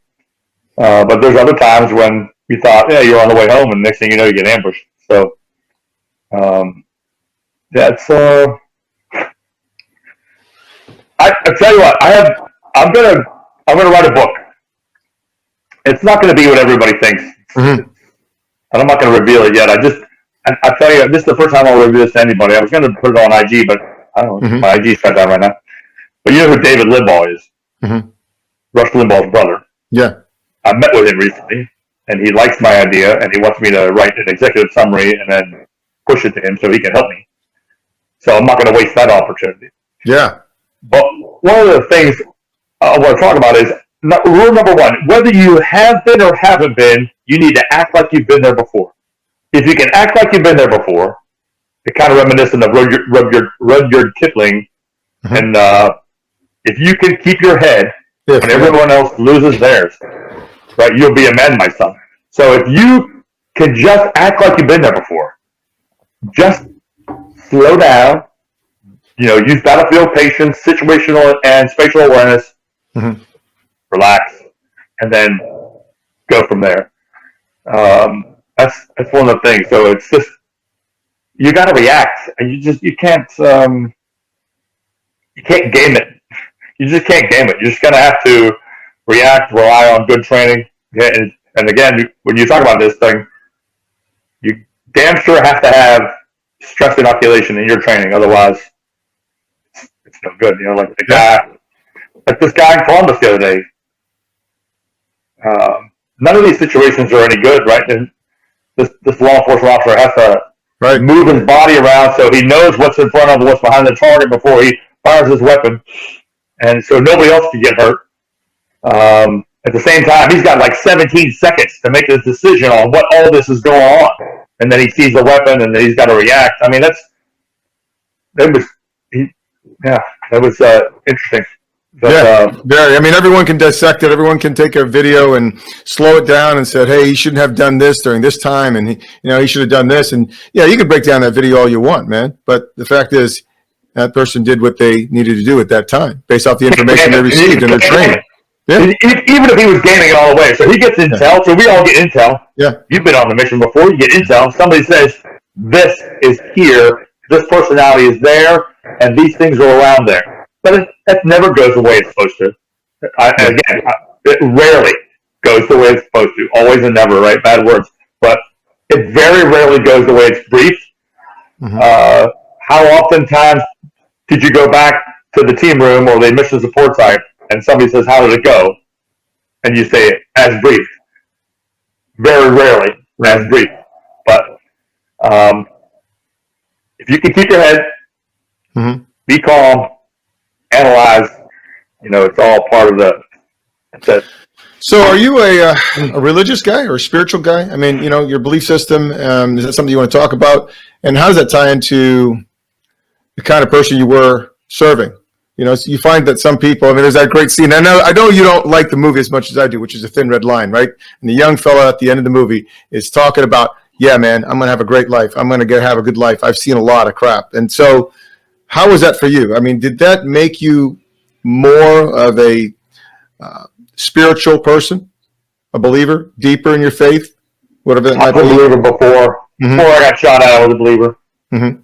But there's other times when you thought, yeah, you're on the way home, and next thing you know, you get ambushed. So That's I tell you what, I'm gonna write a book. It's not gonna be what everybody thinks, Mm-hmm. and I'm not gonna reveal it yet. I tell you, this is the first time I'll reveal this to anybody. I was gonna put it on IG, but I don't know, Mm-hmm. my IG's shut down right now. But you know who David Limbaugh is? Mm-hmm. Rush Limbaugh's brother. Yeah. I met with him recently, and he likes my idea, and he wants me to write an executive summary and then push it to him so he can help me. So I'm not going to waste that opportunity. Yeah. But one of the things I want to talk about is rule number one: whether you have been or haven't been, you need to act like you've been there before. If you can act like you've been there before, it's kind of reminiscent of Rudyard Kipling, Mm-hmm. and if you can keep your head when everyone else loses theirs, right, you'll be a man, my son. So if you can just act like you've been there before, just slow down, use battlefield patience, situational and spatial awareness, Mm-hmm. relax, and then go from there. That's one of the things. So it's just, you got to react, and you can't game it. You just can't game it. You're just going to have to react, rely on good training. Yeah, and again, when you talk about this thing, you damn sure have to have stress inoculation in your training. Otherwise, it's no good. Like this guy in Columbus the other day. None of these situations are any good, right? And this law enforcement officer has to move his body around so he knows what's in front of him, what's behind the target before he fires his weapon. And so nobody else can get hurt. At the same time, he's got like 17 seconds to make a decision on what all this is going on. And then he sees the weapon, and then he's got to react. I mean, that was interesting. But, very. I mean, everyone can dissect it. Everyone can take a video and slow it down and say, "Hey, he shouldn't have done this during this time," and he should have done this. And yeah, you can break down that video all you want, man. But the fact is, that person did what they needed to do at that time, based off the information they received in their training. Yeah. Even if he was gaming it all the way, so he gets intel. So we all get intel. Yeah. You've been on the mission before. You get intel. Somebody says this is here, this personality is there, and these things are around there. But that never goes the way it's supposed to. It rarely goes the way it's supposed to. Always and never, right? Bad words. But it very rarely goes the way it's briefed. Mm-hmm. How oftentimes did you go back to the team room or the mission support site and somebody says, "How did it go?" And you say, "As briefed." Very rarely, as briefed. But if you can keep your head, mm-hmm. be calm, analyze, it's all part of that's it. So are you a religious guy or a spiritual guy? I mean, your belief system, is that something you want to talk about? And how does that tie into the kind of person you were serving? So you find that some people, there's that great scene. I know you don't like the movie as much as I do, which is A Thin Red Line, right? And the young fella at the end of the movie is talking about, yeah, man, I'm going to have a great life. I'm going to have a good life. I've seen a lot of crap. And so how was that for you? I mean, did that make you more of a spiritual person, a believer, deeper in your faith? Whatever that might be. I was a believer before. Mm-hmm. Before I got shot at, I was a believer. Mm-hmm.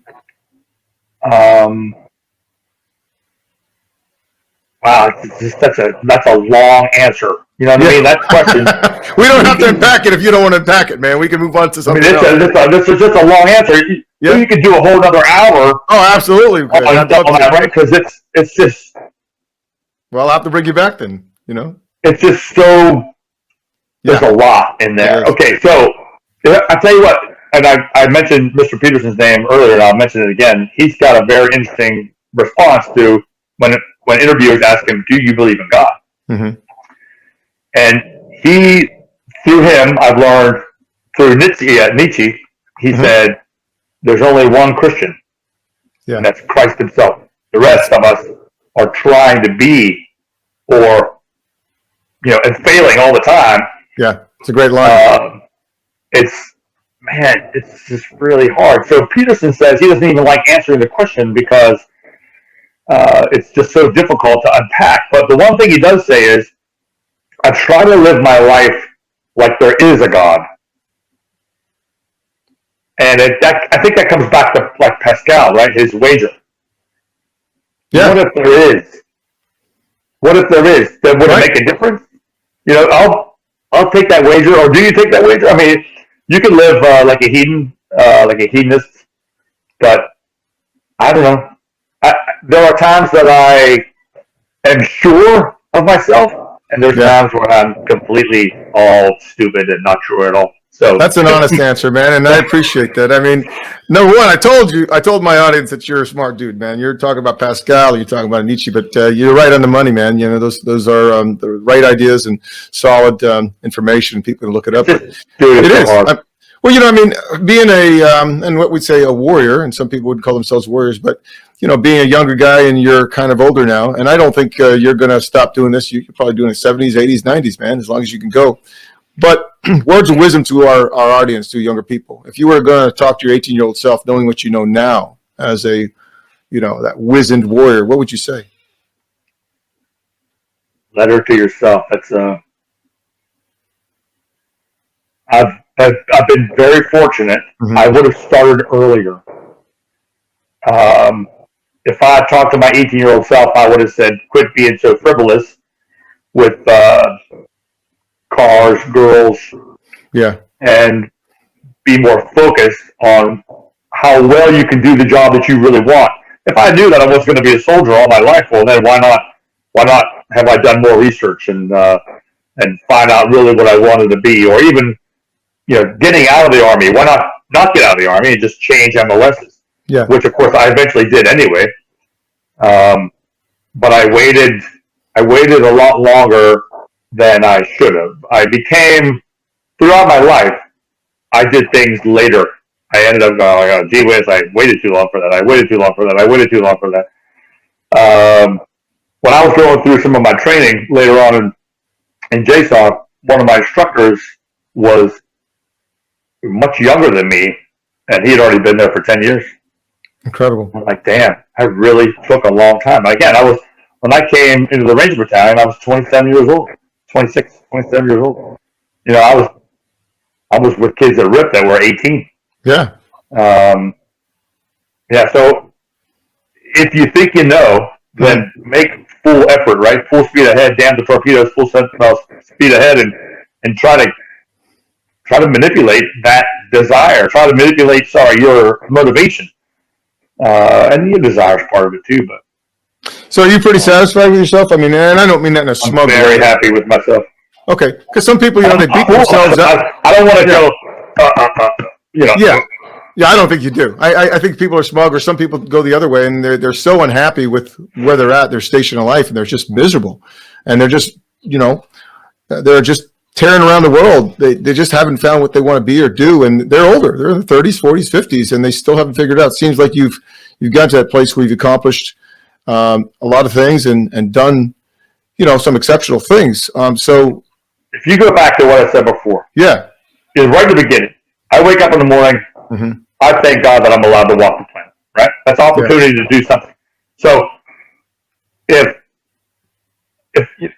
Wow, that's a long answer. You know what I mean? That question. We don't have to unpack it if you don't want to unpack it, man. We can move on to something else. This is just a long answer. You could do a whole other hour. Oh, absolutely. On that, right? Because it's just. Well, I'll have to bring you back then. It's just so. There's a lot in there. Okay, so I tell you what, and I mentioned Mr. Peterson's name earlier, and I'll mention it again. He's got a very interesting response to when interviewers ask him, "Do you believe in God?" Mm-hmm. And through him, I've learned through Nietzsche. He mm-hmm. said, "There's only one Christian, and that's Christ Himself. The rest of us are trying to be, or and failing all the time." Yeah, it's a great line. It's just really hard. So Peterson says he doesn't even like answering the question because it's just so difficult to unpack. But the one thing he does say is, I try to live my life like there is a God. And I think that comes back to like Pascal, right? His wager. Yeah. What if there is? What if there is? Then would Right. it make a difference? You know, I'll take that wager. Or do you take that wager? I mean, you can live like a hedonist, but I don't know. There are times that I am sure of myself, and there's Yeah. times where I'm completely all stupid and not sure at all. So That's an honest answer, man, and I appreciate that. I mean, number one, I told my audience that you're a smart dude, man. You're talking about Pascal, you're talking about Nietzsche, but you're right on the money, man. You know, those are the right ideas and solid information. People can look it up. But Dude, it so is. hard. Well, you know, I mean, being and what we'd say a warrior, and some people would call themselves warriors, but you know, being a younger guy and you're kind of older now, and I don't think you're going to stop doing this. You're probably doing it 70s, 80s, 90s, man, as long as you can go. But words of wisdom to our audience, to younger people. If you were going to talk to your 18-year-old self, knowing what you know now as a, you know, that wizened warrior, what would you say? Letter to yourself. That's I've been very fortunate. Mm-hmm. I would have started earlier. If I had talked to my 18-year-old self, I would have said, "Quit being so frivolous with cars, girls, Yeah, and be more focused on how well you can do the job that you really want." If I knew that I was going to be a soldier all my life, well, then why not? Why not have I done more research and find out really what I wanted to be, or even, you know, getting out of the Army? Why not get out of the Army and just change MOSs? yeah, Which of course I eventually did anyway. But I waited a lot longer than I should have. Throughout my life, I did things later. I ended up going, oh, gee whiz, I waited too long for that. I waited too long for that. I waited too long for that. When I was going through some of my training later on in JSOC, one of my instructors was much younger than me, and he had already been there for 10 years. incredible. I'm like, damn, I really took a long time. Again, when I came into the Ranger Battalion, I was 27 years old, 26, 27 years old. You know, I was with kids at RIP that were 18. Yeah, yeah. So if you think you know, then make full effort, right? Full speed ahead, damn the torpedoes, full speed ahead, and try to manipulate that desire. Try to manipulate, your motivation. And your desire is part of it too, but. so are you pretty satisfied with yourself? I mean, and I don't mean that in a smug way. I'm very happy with myself. Okay, because some people, you know, they beat themselves up. I don't want to go, you know. Yeah, I don't think you do. I think people are smug, or some people go the other way, and they're so unhappy with where they're at, their station in life, and they're just miserable, and they're just, you know, they're just tearing around the world. They just haven't found what they want to be or do, and they're older. They're in their 30s, 40s, 50s, and they still haven't figured it out. It seems like you've got to that place where you've accomplished a lot of things and done, you know, some exceptional things. So if you go back to what I said before, yeah, is right at the beginning. I wake up in the morning. mm-hmm. I thank God that I'm allowed to walk the planet. Right? That's an opportunity to do something. So if you,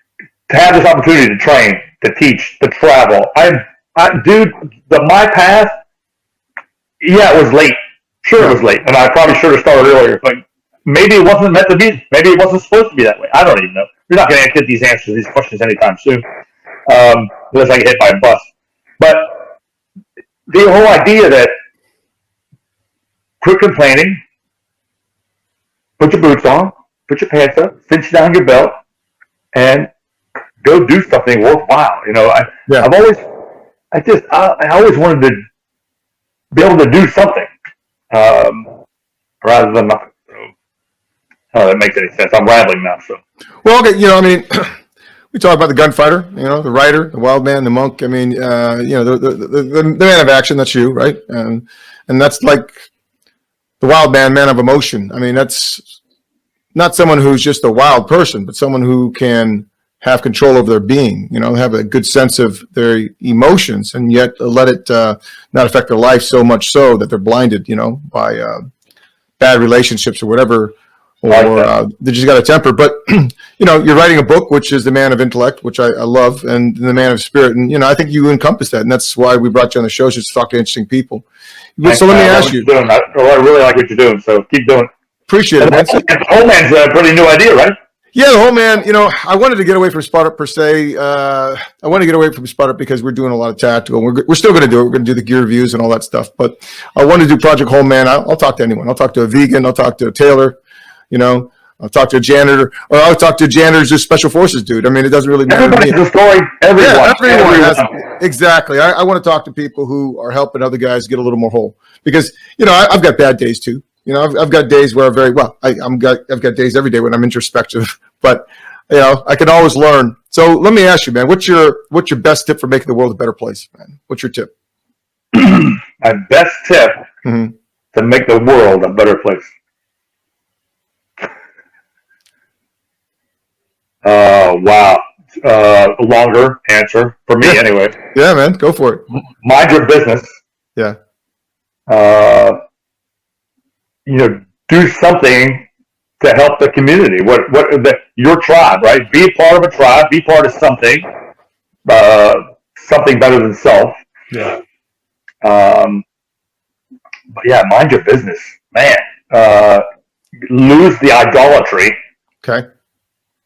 to have this opportunity to train, to teach, to travel, my path. Yeah, it was late. Sure, it was late, and I probably should have started earlier. But maybe it wasn't meant to be. Maybe it wasn't supposed to be that way. I don't even know. You're not going to get these answers to these questions anytime soon, unless I get hit by a bus. But the whole idea that quit complaining, put your boots on, put your pants up, cinch down your belt, and go do something worthwhile. You know, I always wanted to be able to do something rather than nothing. So, that makes any sense. I'm rambling now. So, well, okay, you know, I mean, we talk about the gunfighter, you know, the rider, the wild man, the monk. I mean, you know, the man of action. That's you, right? And that's like the wild man of emotion. I mean, that's not someone who's just a wild person, but someone who can have control over their being, you know, have a good sense of their emotions, and yet let it not affect their life so much so that they're blinded, you know, by bad relationships or whatever or they just got a temper. But you're writing a book, which is the man of intellect, which I love, and the man of spirit, and I think you encompass that, and that's why we brought you on the show, just to talk to interesting people. So let me ask you. I really like what you're doing, so keep doing it. Appreciate it, man. The whole man's a pretty new idea, right? Yeah, the whole man. I wanted to get away from Spot-Up per se. I want to get away from Spot-Up because we're doing a lot of tactical. We're still going to do it. We're going to do the gear reviews and all that stuff. But I want to do Project Whole Man. I'll talk to anyone. I'll talk to a vegan. I'll talk to a tailor. I'll talk to a janitor, or I'll talk to janitors or special forces dude. I mean, it doesn't really matter. Everybody has a story. Everyone has, exactly. I want to talk to people who are helping other guys get a little more whole, because I've got bad days too. I've got days where I've got days every day when I'm introspective, but I can always learn. So let me ask you, man, what's your best tip for making the world a better place, man? What's your tip? My best tip to make the world a better place. Wow. Longer answer for me anyway. Yeah, man, go for it. Mind your business. Yeah. Do something to help the community. Your tribe, right? Be a part of a tribe. Be part of something. Something better than self. Yeah. But yeah, mind your business, man. Lose the idolatry. Okay.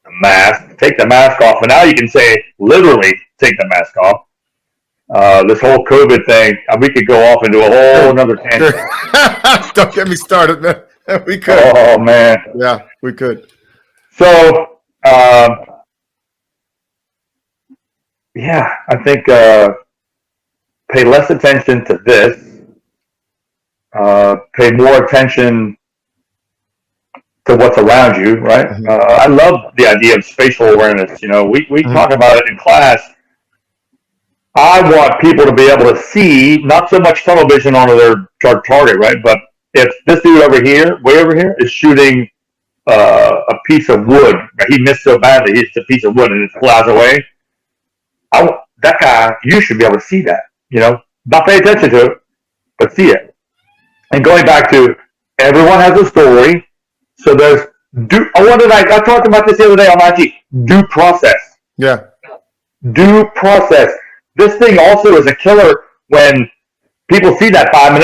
The mask. Take the mask off, and now you can say literally take the mask off. This whole COVID thing, we could go off into a whole another tangent. Don't get me started, man. We could. Oh man. Yeah, we could. So, yeah, I think pay less attention to this. Pay more attention to what's around you, right? I love the idea of spatial awareness. We talk about it in class. I want people to be able to see, not so much tunnel vision onto their target, right? But if this dude way over here, is shooting a piece of wood, right? He missed so badly, he hits a piece of wood and it flies away. That guy, you should be able to see that, not pay attention to it, but see it. And going back to, everyone has a story. So I talked about this the other day on IG. Due process. Yeah. Due process. This thing also is a killer when people see that 5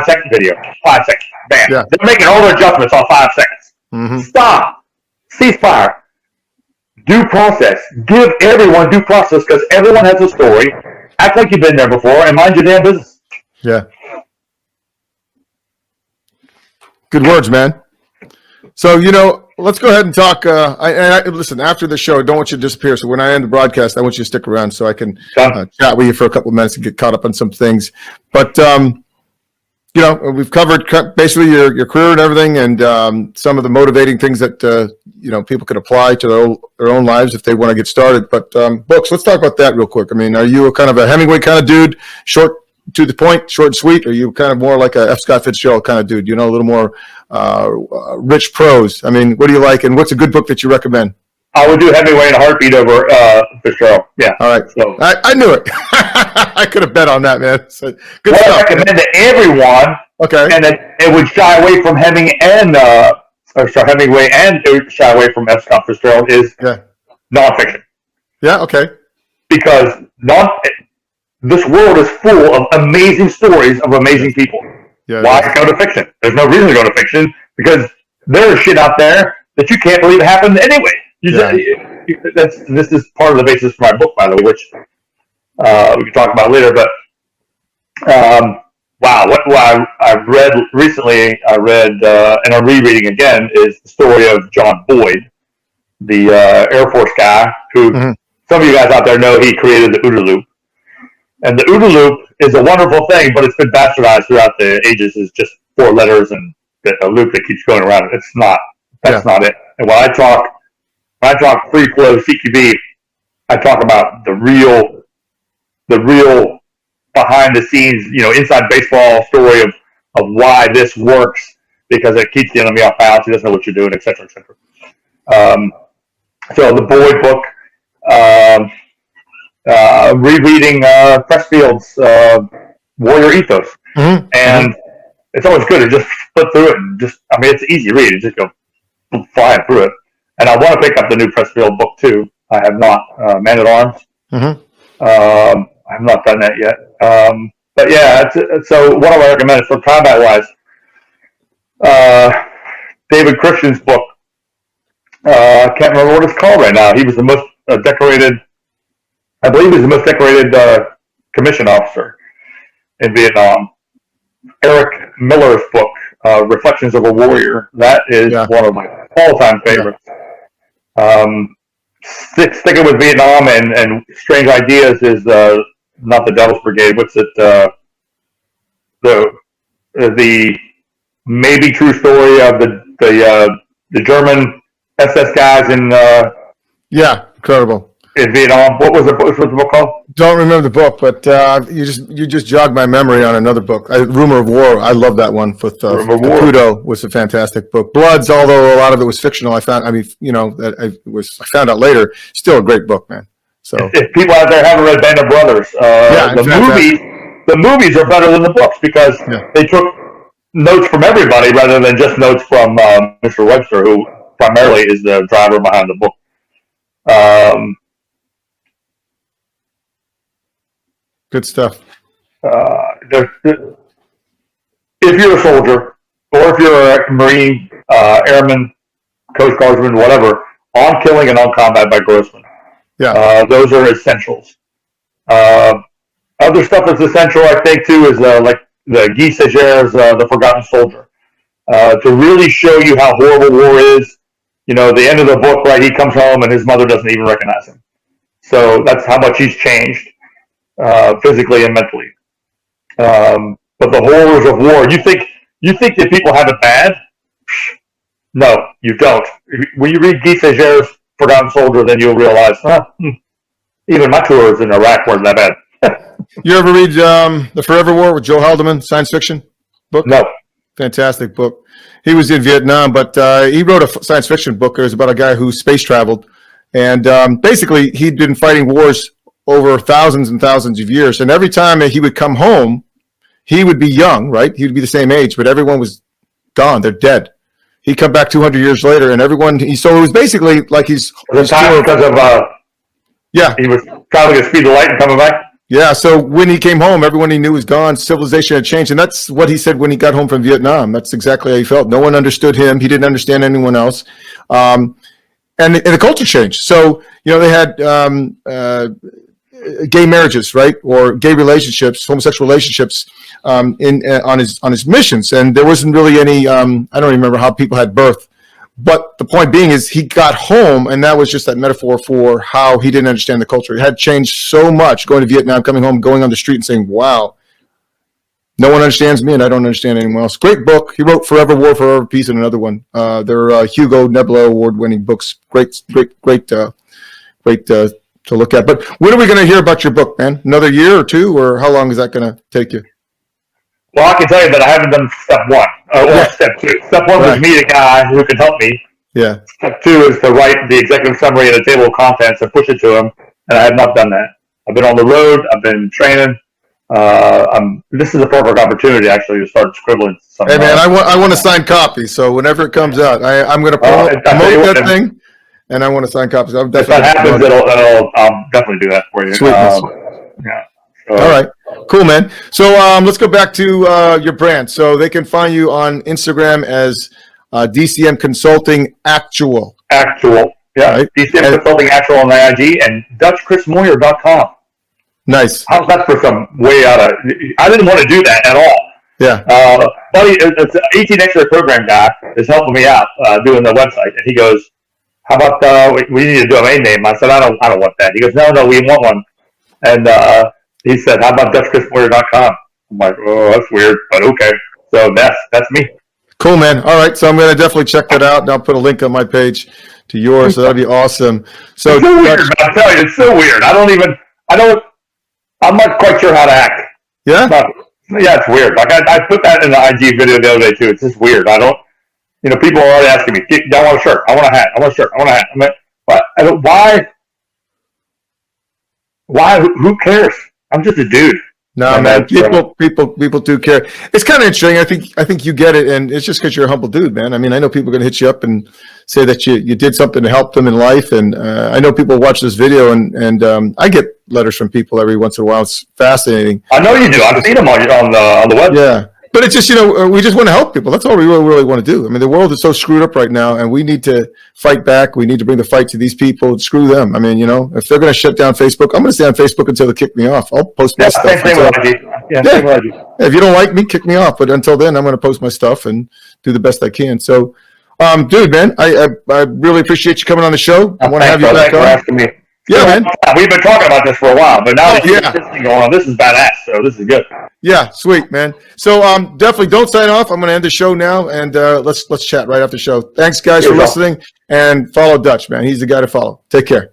second video. 5 seconds. Bam. Yeah. They're making all their adjustments on 5 seconds. Stop. Ceasefire. Due process. Give everyone due process, because everyone has a story. Act like you've been there before and mind your damn business. Yeah. Good words, man. So, let's go ahead and talk. Listen, after the show, I don't want you to disappear. So when I end the broadcast, I want you to stick around so I can chat with you for a couple of minutes and get caught up on some things. But, we've covered basically your career and everything, and some of the motivating things that, people can apply to their own lives if they want to get started. But books, let's talk about that real quick. I mean, are you a kind of a Hemingway kind of dude, short to the point, short and sweet? Or are you kind of more like a F. Scott Fitzgerald kind of dude, a little more rich prose? I mean, what do you like, and what's a good book that you recommend? I would do Hemingway in a heartbeat over Fitzgerald. Yeah. All right. So I knew it. I could have bet on that, man. So, good stuff. I recommend to everyone. Okay. And it would shy away from Hemingway and it would shy away from F. Scott Fitzgerald is nonfiction. Yeah. Okay. Because this world is full of amazing stories of amazing people. Yeah, why go to fiction? There's no reason to go to fiction, because there's shit out there that you can't believe happened anyway. This is part of the basis for my book, by the way, which we can talk about later. But what I read recently, and I'm rereading again, is the story of John Boyd, the Air Force guy who some of you guys out there know he created the OODA loop. And the OODA loop is a wonderful thing, but it's been bastardized throughout the ages as just 4 letters and a loop that keeps going around. It's not. That's not it. And when I talk free flow CQB, I talk about the real behind the scenes, inside baseball story of why this works, because it keeps the enemy off balance. He doesn't know what you're doing, et cetera, et cetera. So the Boyd book. Rereading Pressfield's Warrior Ethos, and it's always good to just flip through it and just, I mean, it's an easy read. You just go flying through it. And I want to pick up the new Pressfield book too. I have not. Man at Arms. Mm-hmm. I have not done that yet. But yeah, so what I would recommend is for combat wise, David Christian's book. I can't remember what it's called right now. He was the most decorated, I believe he was the most decorated commissioned officer in Vietnam. Eric Miller's book, Reflections of a Warrior. That is one of my all-time favorites. Sticking with Vietnam and strange ideas is not the Devil's Brigade. What's it? The maybe true story of the German SS guys in incredible in Vietnam. What was the book called? Don't remember the book, but you just jogged my memory on another book. Rumor of War. I love that one. With Caputo was a fantastic book. Bloods, although a lot of it was fictional, I found I found out later. Still a great book, man. So if people out there haven't read Band of Brothers, the movies are better than the books because they took notes from everybody rather than just notes from Mr. Webster, who primarily is the driver behind the book. Good stuff. If you're a soldier, or if you're a Marine, Airman, Coast Guardsman, whatever, On Killing and On Combat by Grossman. Yeah. Those are essentials. Other stuff that's essential, I think, too, is like the Guy Séger's The Forgotten Soldier. To really show you how horrible war is. You know, the end of the book, right, he comes home and his mother doesn't even recognize him. So that's how much he's changed. Physically and mentally, but the horrors of war. You think that people have it bad? No, you don't. When you read Guy Séger's Forgotten Soldier, then you'll realize, even my tours in Iraq weren't that bad. You ever read The Forever War with Joe Haldeman, science fiction book? No. Fantastic book. He was in Vietnam, but he wrote a science fiction book. It was about a guy who space traveled, and basically he'd been fighting wars over thousands and thousands of years. And every time he would come home, he would be young, right? He would be the same age, but everyone was gone. They're dead. He'd come back 200 years later, and so it was basically like he's... Was it time because of... he was traveling at the speed of light and coming back? Yeah, so when he came home, everyone he knew was gone. Civilization had changed, and that's what he said when he got home from Vietnam. That's exactly how he felt. No one understood him. He didn't understand anyone else. And the culture changed. So, they had... gay marriages, right, or gay relationships, homosexual relationships, on his missions, and there wasn't really any. I don't remember how people had birth, but the point being is he got home, and that was just that metaphor for how he didn't understand the culture. It had changed so much going to Vietnam, coming home, going on the street, and saying, "Wow, no one understands me, and I don't understand anyone else." Great book. He wrote "Forever War, Forever Peace" and another one. They're Hugo Nebula award-winning books. Great. To look at. But when are we going to hear about your book, man? Another year or two, or how long is that going to take you? Well, I can tell you that I haven't done step one or step two. Step one was meet a guy who can help me. Yeah. Step two is to write the executive summary and a table of contents and push it to him, and I have not done that. I've been on the road. I've been training. This is a perfect opportunity, actually, to start scribbling. Hey, man, I want a signed copy, so whenever it comes out, I'm going to promote that thing. And I want to sign copies. If that happens, I'll definitely do that for you. All right. Cool, man. So let's go back to your brand. So they can find you on Instagram as DCM Consulting Actual. Actual. Yeah. Right? DCM Consulting Actual on the IG and DutchChrisMoyer.com. Nice. How's that for some way out of... I didn't want to do that at all. Yeah. Buddy, it's an 18 X-ray program guy is helping me out doing the website. And he goes, how about we need to do a main name? I said, I don't want that. He goes, no, we want one. And he said, how about DutchChrisMoyer.com? I'm like, oh, that's weird, but okay. So that's me. Cool, man. All right, so I'm going to definitely check that out, and I'll put a link on my page to yours. So that'd be awesome. So it's so weird, man. I'm telling you, it's so weird. I'm not quite sure how to act. Yeah? Yeah, it's weird. Like I put that in the IG video the other day too. It's just weird. People are already asking me, I want a shirt, I want a hat, I want a shirt, I want a hat. I'm like, why? Who cares? I'm just a dude. No, And man, that's, people do care. It's kind of interesting. I think you get it, and it's just because you're a humble dude, man. I mean, I know people are going to hit you up and say that you did something to help them in life, and I know people watch this video, and I get letters from people every once in a while. It's fascinating. I know you do. I've seen them on the website. Yeah. But it's just, we just want to help people. That's all we really want to do. I mean, the world is so screwed up right now, and we need to fight back. We need to bring the fight to these people. Screw them. I mean, if they're going to shut down Facebook, I'm going to stay on Facebook until they kick me off. I'll post my stuff. Same If you don't like me, kick me off. But until then, I'm going to post my stuff and do the best I can. So, dude, man, I really appreciate you coming on the show. I want to have you back on. Asking me. Yeah, man. We've been talking about this for a while, but now this thing going on. This is badass. So this is good. Yeah, sweet, man. So definitely don't sign off. I'm going to end the show now, and let's chat right after the show. Thanks, guys, for listening, and follow Dutch, man. He's the guy to follow. Take care.